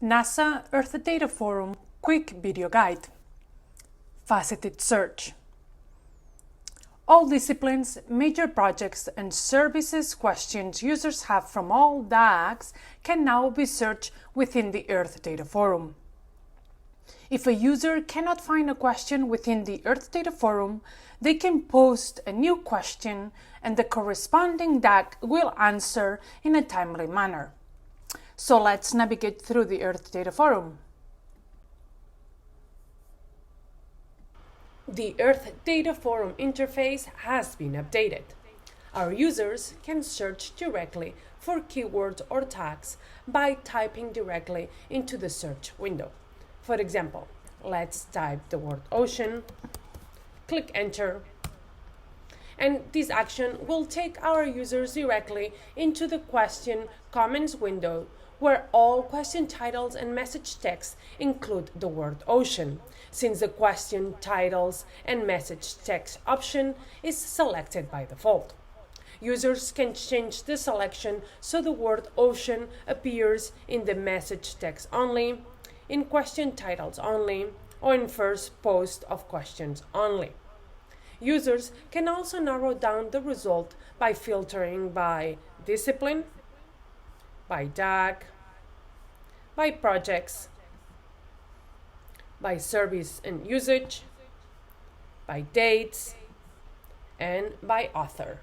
NASA Earthdata Forum Quick Video Guide. Faceted Search. All disciplines, major projects, and services questions users have from all DAACs can now be searched within the Earthdata Forum. If a user cannot find a question within the Earthdata Forum, they can post a new question and the corresponding DAAC will answer in a timely manner. So let's navigate through the Earthdata Forum. The Earthdata Forum interface has been updated. Our users can search directly for keywords or tags by typing directly into the search window. For example, let's type the word ocean, click enter, and this action will take our users directly into the question comments window, where all question titles and message text include the word ocean, since the question titles and message text option is selected by default. Users can change the selection so the word ocean appears in the message text only, in question titles only, or in first post of questions only. Users can also narrow down the result by filtering by discipline, by DAAC, by projects, by service and usage, by dates, and by author.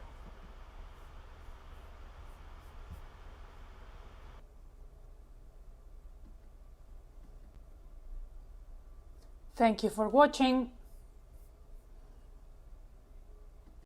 Thank you for watching.